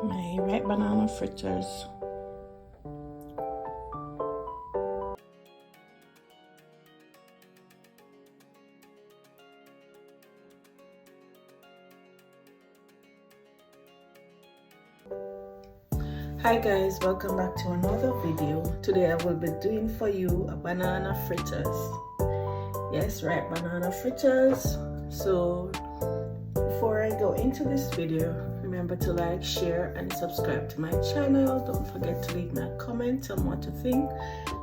my red banana fritters. Hi guys, welcome back to another video. Today I will be doing for you a banana fritters. Yes, right, banana fritters. So before I go into this video, remember to like, share and subscribe to my channel. Don't forget to leave me a comment, tell me what you think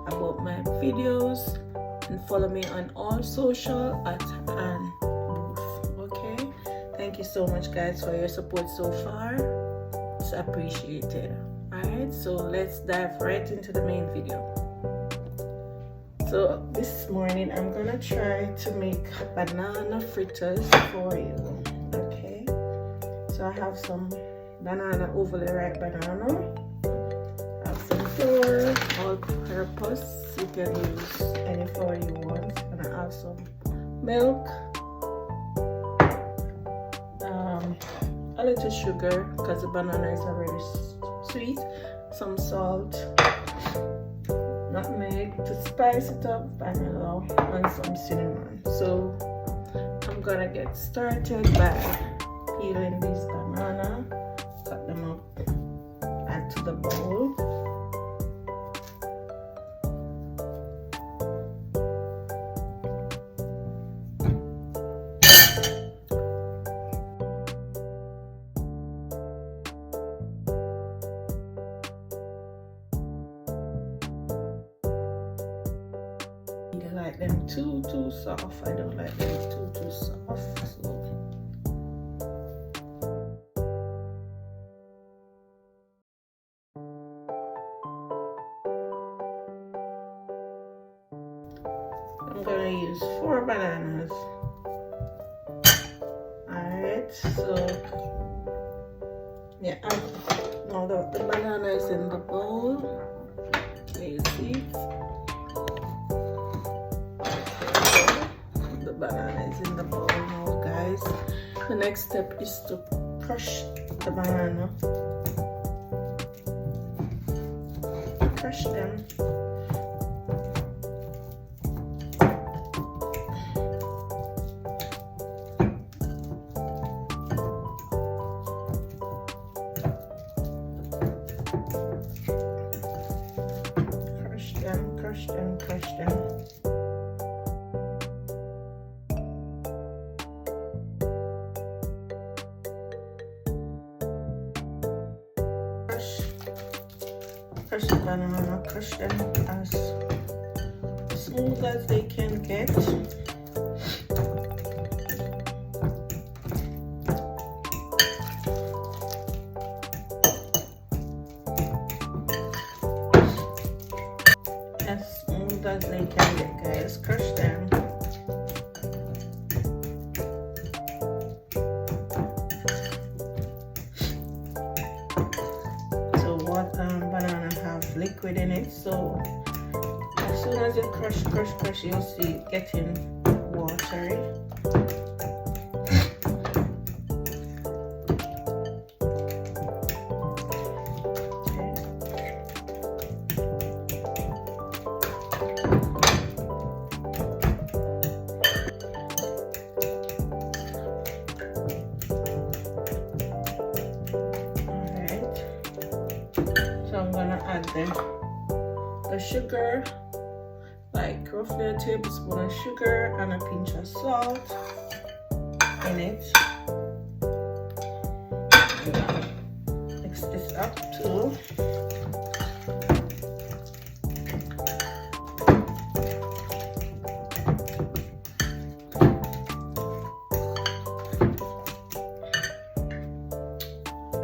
about my videos, and follow me on all social at Ann Booth. Okay, thank you so much guys for your support so far. It's appreciated. Alright, so let's dive right into the main video. So this morning I'm gonna try to make banana fritters for you. Okay, so I have some banana, overly ripe banana. I have some flour, all purpose. You can use any flour you want. And I have some milk, a little sugar because the banana is already sweet, some salt, nutmeg to spice it up, vanilla, and some cinnamon. So I'm gonna get started by peeling these banana, cut them up, add to the bowl. I like them too soft. I don't like them too soft. So I'm gonna use 4 bananas. Alright, so yeah, now the banana is in the bowl. Can you see? Banana is in the bowl now guys. The next step is to crush the banana. Crush them. Crush them, crush them, crush them. Crush the banana, crush them as smooth as they can get. As smooth as they can get, guys. Crush them. Banana have liquid in it, so as soon as you crush, you'll see it getting watery. I'm gonna add the sugar, like roughly a tablespoon of sugar and a pinch of salt in it. Mix this up too.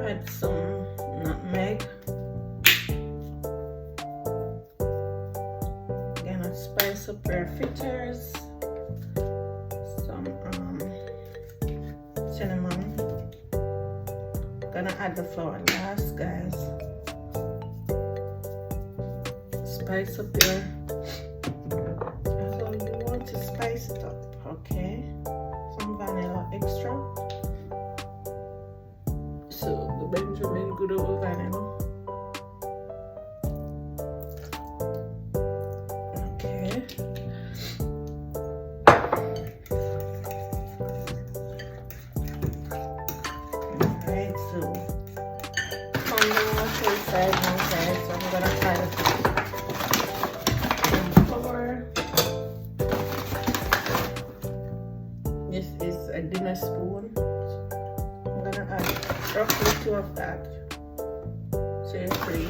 Add some nutmeg. Spice up your fritters, some cinnamon. Gonna add the flour last, guys. Spice up your, so you want to spice it up, okay? Some vanilla extract. So the Benjamin good oven, you know. Okay. Alright, so on the one side, so I'm gonna add some flour. This is a dinner spoon. I'm gonna add roughly 2 of that. Say 3.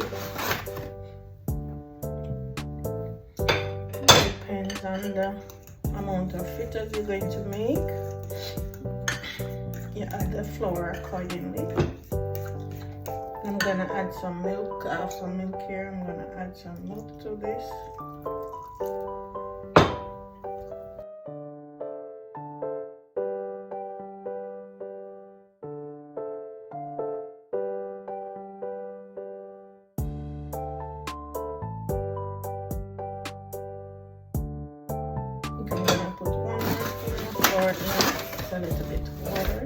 Depends on the amount of fritters you're going to make. You add the flour accordingly. I'm gonna add some milk. I have some milk here. I'm gonna add some milk to this. I'm gonna put 1 more spoon of flour in, a little bit of water.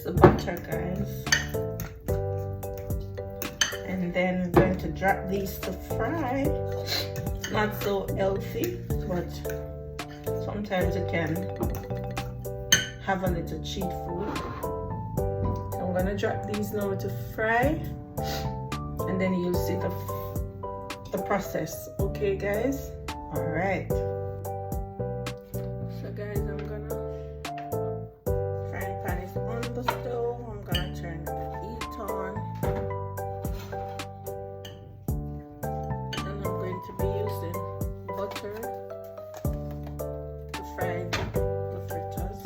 The butter, guys, and then I'm going to drop these to fry. Not so healthy, but sometimes it can have a little cheat food. So I'm gonna drop these now to fry, and then you'll see the process. Okay, guys. All right. So, guys, I'm gonna frying pan is on the stove. I'm gonna turn the heat on, and I'm going to be using butter to fry the fritters.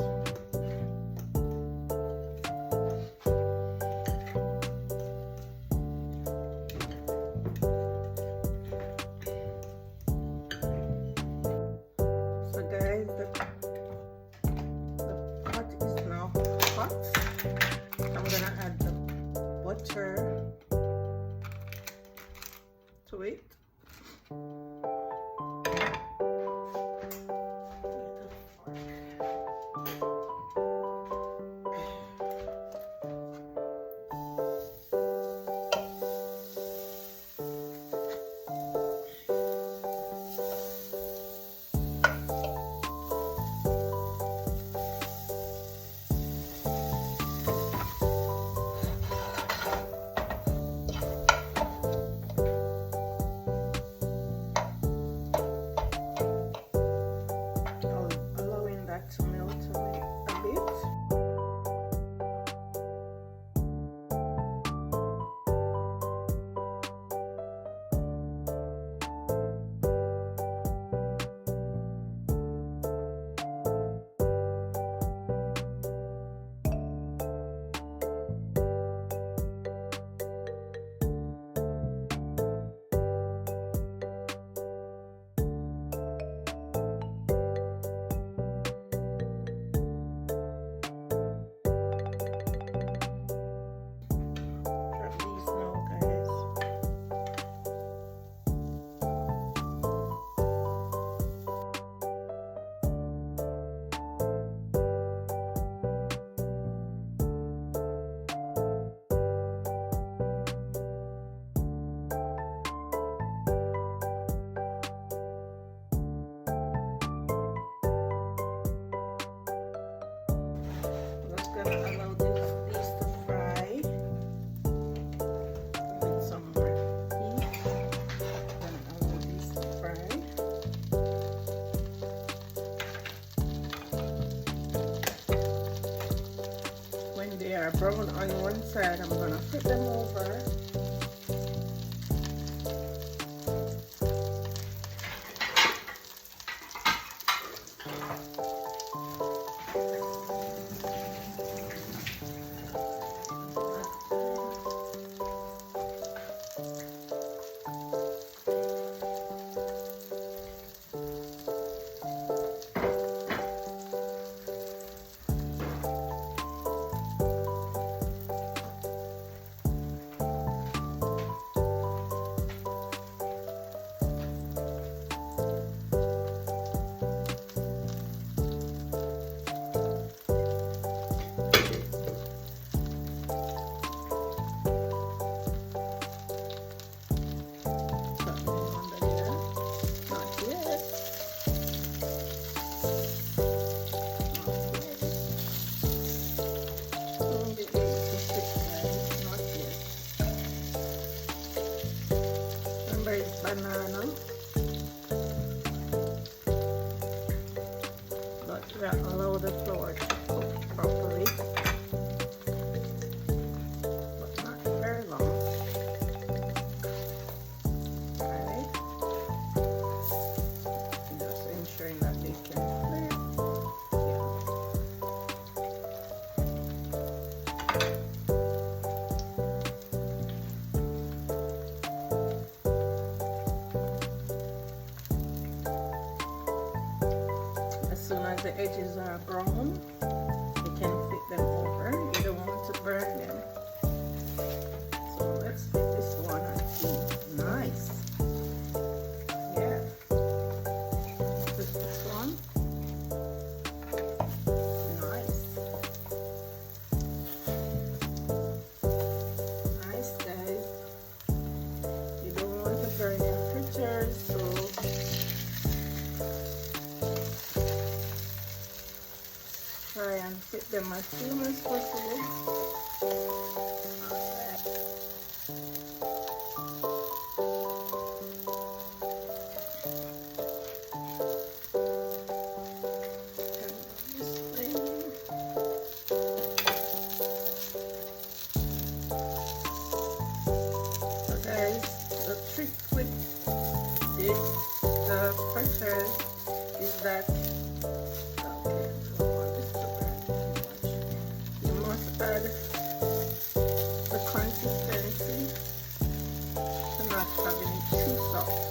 So, guys, the pot is now hot. I'm gonna add the butter to it. Allowing that to melt a bit. Allow these to fry with some more heat. Then allow these to fry. When they are brown on one side, I'm gonna flip them over. banana, but that allow the flour to cook properly, but not very long. Alright, just ensuring that they can flip. As soon as the edges are brown, you can flip them over. You don't want to burn them. So let's flip this one and see. Nice. Yeah. Flip this one. Nice. Nice, guys. You don't want to burn your fritters, so try and fit them as soon as possible. So guys, the trick with the fritters is that add the consistency to not having it too soft.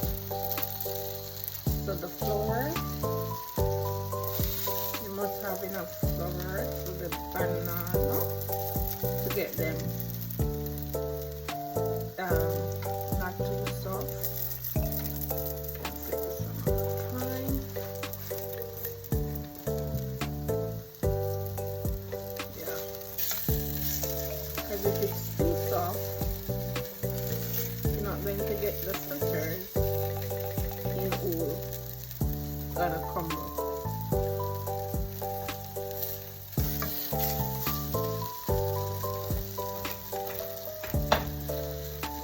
So the flour, you must have enough flour to the banana to get them not too soft. If it's too soft, you're not going to get the fritters in all gonna crumble.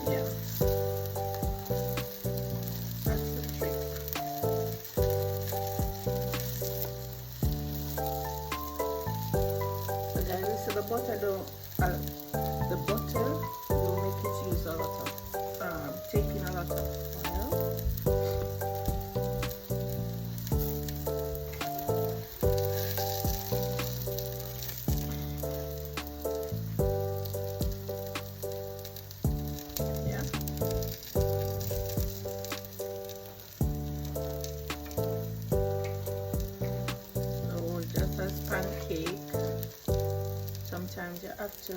Yeah, that's the trick. So guys, so the butter don't. The butter will make it use a lot of, take in a lot of oil. Yeah. So just as pancake, sometimes you have to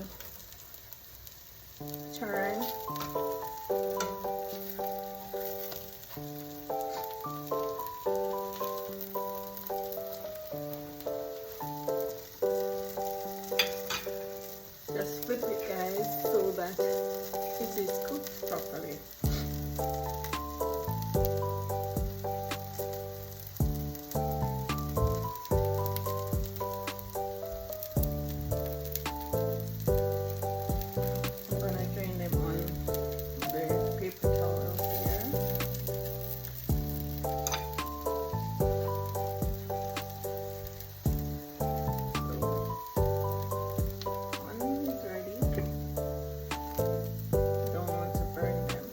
turn. Just flip it, guys, so that it is cooked properly. Don't want to burn them.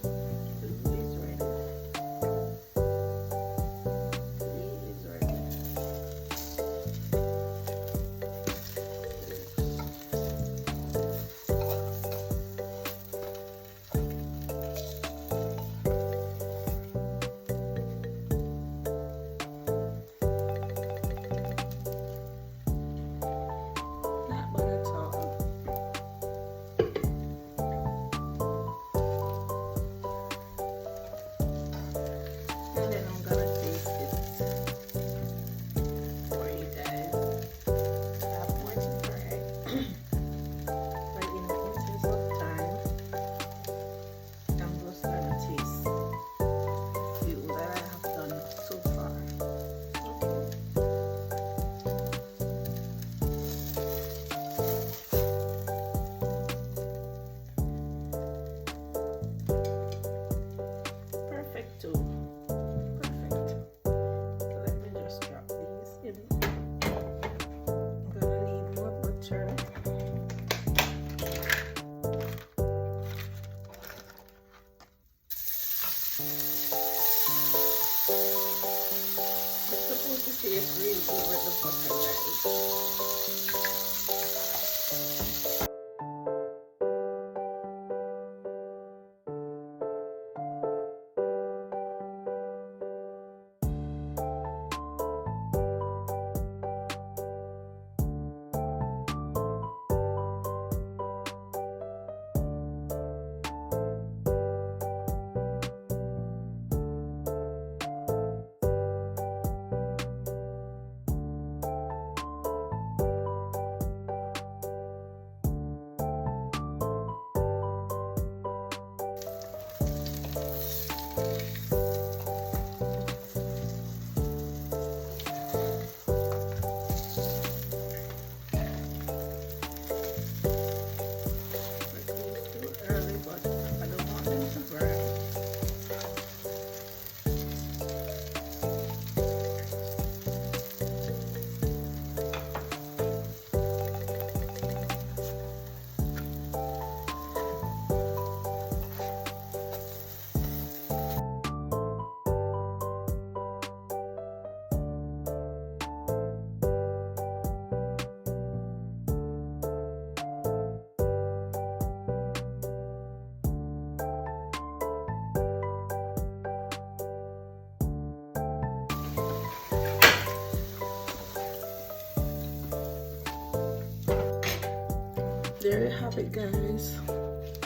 have it, guys.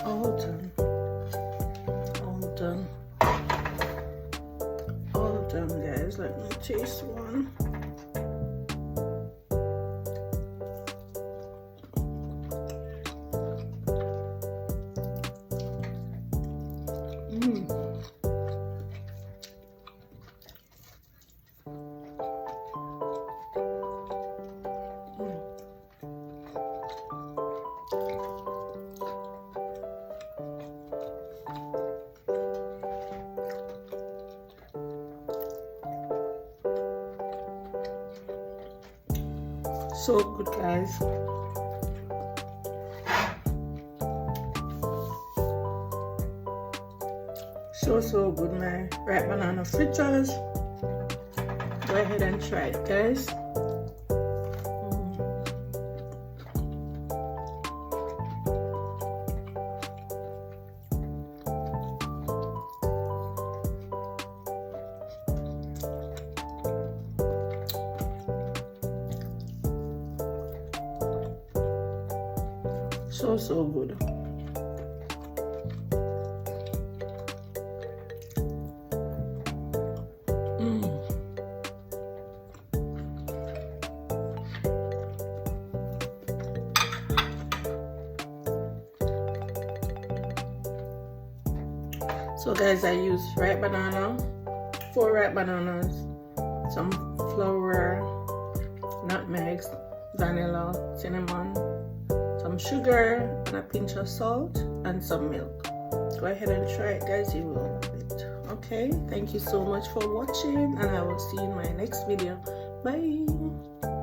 All done. All done. All done, guys. Let me taste one. So good, guys. So good, my ripe banana fritters. Go ahead and try it, guys. So good. So guys, I use ripe banana, 4 ripe bananas, some flour, nutmegs, vanilla, cinnamon, some sugar, and a pinch of salt, and some milk. Go ahead and try it, guys. You will love it. Okay, thank you so much for watching, and I will see you in my next video. Bye.